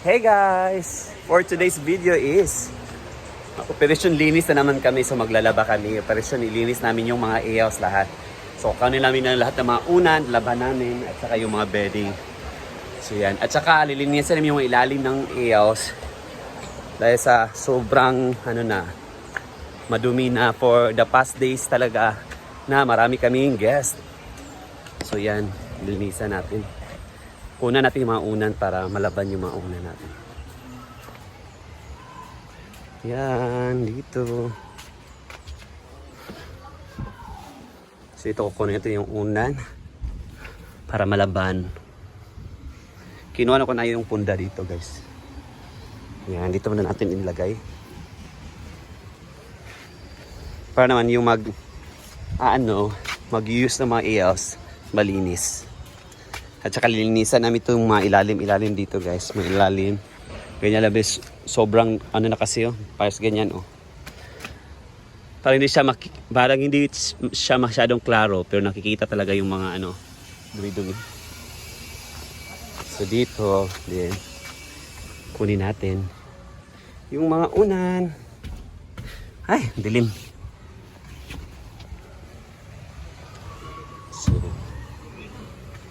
Hey guys! For today's video is Operation Linis na naman kami. So maglalaba kami. Operation ilinis namin yung mga AOs lahat. So kaunin namin na lahat ng mga unan, laban namin at saka yung mga bedding. So yan. At saka lilinisan namin yung ilalim ng AOs. Dahil sa sobrang madumi na for the past days talaga na marami kaming guest. So yan, lilinisan natin. Kuna natin yung mga unan para malaban yung mga unan natin. Yan, dito. So ito, kukunin natin yung unan para malaban. Kinuha ko na yung punda dito, guys. Yan, dito muna natin inilagay. Para naman yung mag-use ng mga AOs, malinis. At saka lilinisan namin itong mga ilalim dito, guys. May ilalim. Ganyan labis. Sobrang na kasi Pares ganyan Parang hindi siya masyadong klaro. Pero nakikita talaga yung mga dumi-dumi. So dito, din. Kunin natin. Yung mga unan. Ay, dilim.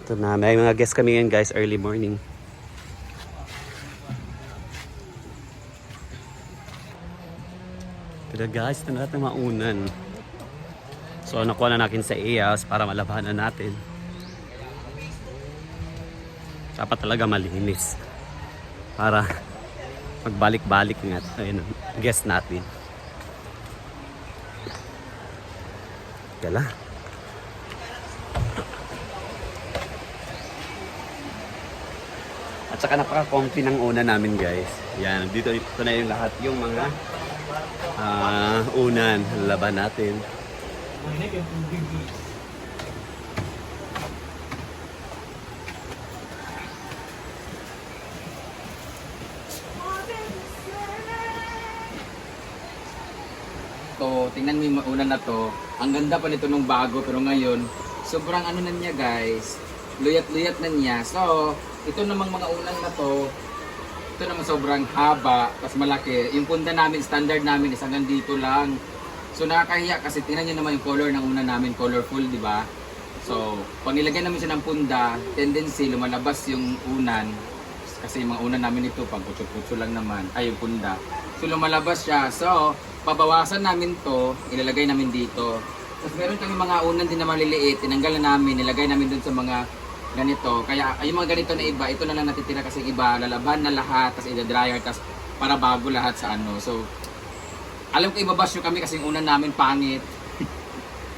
Ito na, may mga guests kami ngayon guys, early morning. Ito na guys, ito na natin mga unan. So nakuha na natin sa AOs para malabanan natin. Dapat talaga malinis. Para magbalik-balik nga guest natin. Yala. At saka napaka-comfy ng una namin guys. Yan, dito na yung lahat yung mga unan. Laban natin. To, tingnan mo yung unan na to. Ang ganda pa nito nung bago pero ngayon, sobrang na niya guys. Luyat-luyat na niya. So, ito namang mga unan na to, ito naman sobrang haba, tas malaki. Yung punda namin, standard namin is hanggang dito lang. So nakakahiya kasi tingnan niyo naman yung color ng unan namin, colorful, di ba? So, pag nilagyan namin siya ng punda, tendency lumalabas yung unan. Kasi yung mga unan namin ito, pag kutso-kutso lang naman, ay yung punda. So lumalabas siya. So, pabawasan namin to, ilalagay namin dito. Tapos meron kami mga unan din na maliliit, tinanggal na namin, nilagay namin dun sa mga ganito. Kaya yung mga ganito na iba, ito na lang natitira kasi iba, lalaban na lahat, tapos i-dryer, tapos para bago lahat sa So, alam ko ibabash kami kasi yung unan namin pangit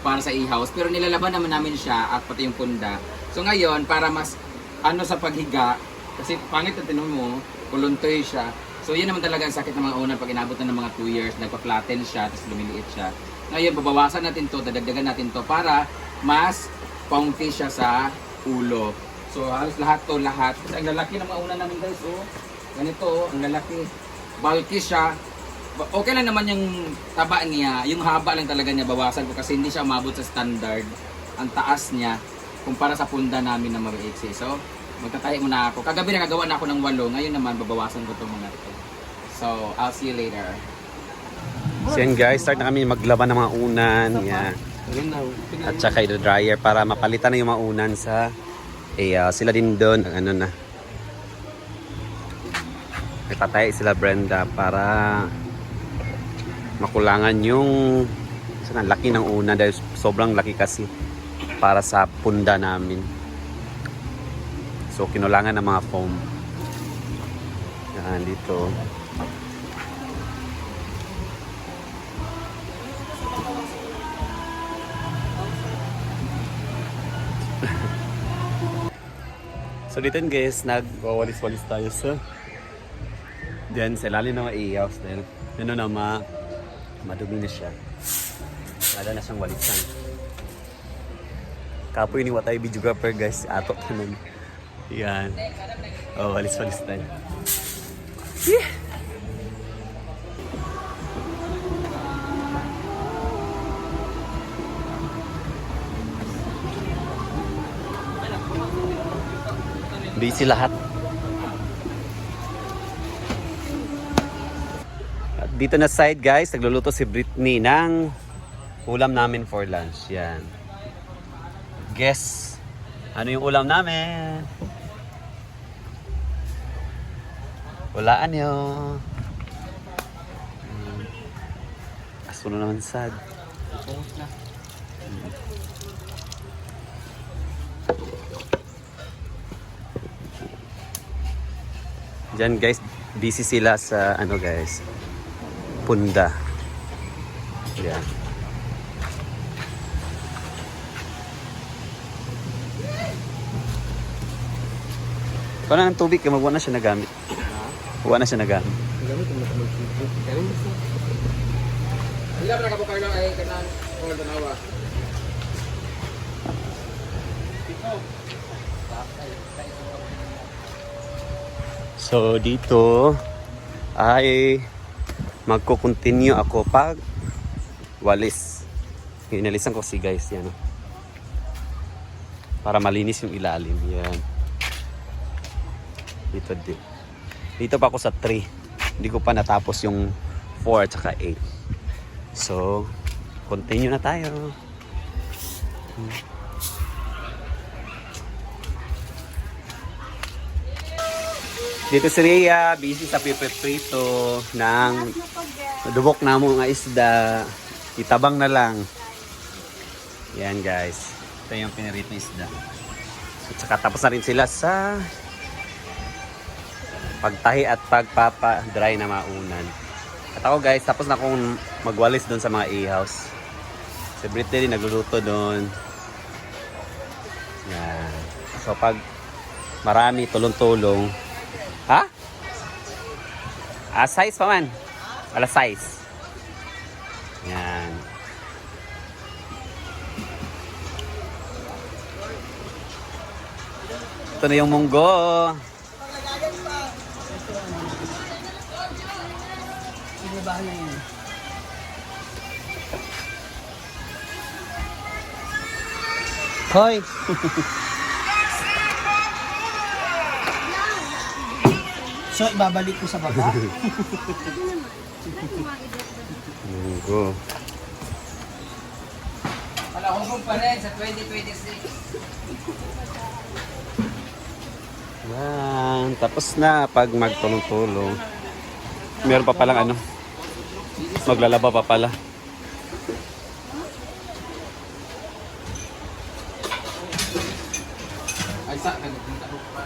para sa e-house. Pero nilalaban naman namin siya at pati yung punda. So ngayon, para mas sa paghiga, kasi pangit na tinan mo, kuluntoy siya. So yan naman talaga ang sakit ng mga unan pag inabot na ng mga 2 years, nagpa-flatten siya, tapos lumiliit siya. Ngayon, babawasan natin to, dadagdagan natin to para mas comfy siya sa ulo. So halos lahat. Kasi ang lalaki ng mga unan namin guys, ganito, ang lalaki. Bulky siya. Okay lang naman yung taba niya, yung haba lang talaga niya bawasan ko kasi hindi siya umabot sa standard. Ang taas niya kumpara sa punda namin na maliiksi. So magtatahi muna ako. Kagabi nakagawa na ako ng 8, ngayon naman babawasan ko itong mga ito. So I'll see you later. So yan guys, start na kami maglaban ng mga unan. Yan. At saka i-dryer para mapalitan na yung mga unan sa sila din doon nagtatay sila Brenda para makulangan yung laki ng unan dahil sobrang laki kasi para sa punda namin. So kinulangan ng mga foam. Yan dito. So dito guys, nagwawalis-walis tayo sa sa ilalim ng mga AOs dahil madumi na siya. Wala na siyang walisan. Kapoy ni Watay videographer guys, atok naman. Yan. Walis-walis tayo. Yeah. Busy lahat. dito na side guys, nagluluto si Britney ng ulam namin for lunch. Yan. Guess, ano yung ulam namin? Walaan nyo. Aso na naman sad. Diyan guys, busy sila sa ano guys, punda. Yan. Parang ng tubig, magwa na siya nagamit. Huwa na siya nagamit. Hindi na ka po kayo ay kanang or danawa. So dito ay magko-continue ako pag walis. Inalisan ko si guys yan. Para malinis yung ilalim. Yan. Dito pa ako sa 3. Hindi ko pa natapos yung 4 at saka 8. So, continue na tayo. Dito si Rhea, busy sa piprito ng dubok na mga isda. Itabang na lang. Yan guys. Ito yung pinirit na isda. At saka tapos na rin sila sa pagtahi at pagpapa-dry na maunan. At ako guys, tapos na akong magwalis doon sa mga e-house. Si Britney nagluluto doon. Yan. So pag marami tulong-tulong. Ha? Size pa man. Wala size. Yan. Ito na yung munggo. Hoy! So, ibabalik ko sa baba. Munggo. Wala hubog pa rin sa 2026. Yan. Tapos na pag magtulong-tulong. Meron pa palang ano. Maglalaba pa pala. Ay sa kagpunta ko pa.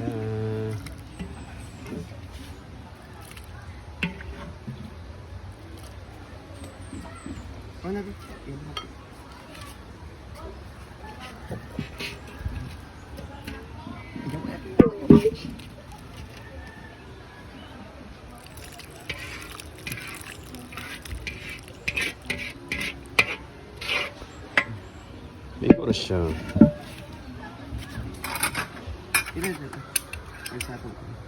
Yan. Siguro siya. Ito. Ay, sa akin.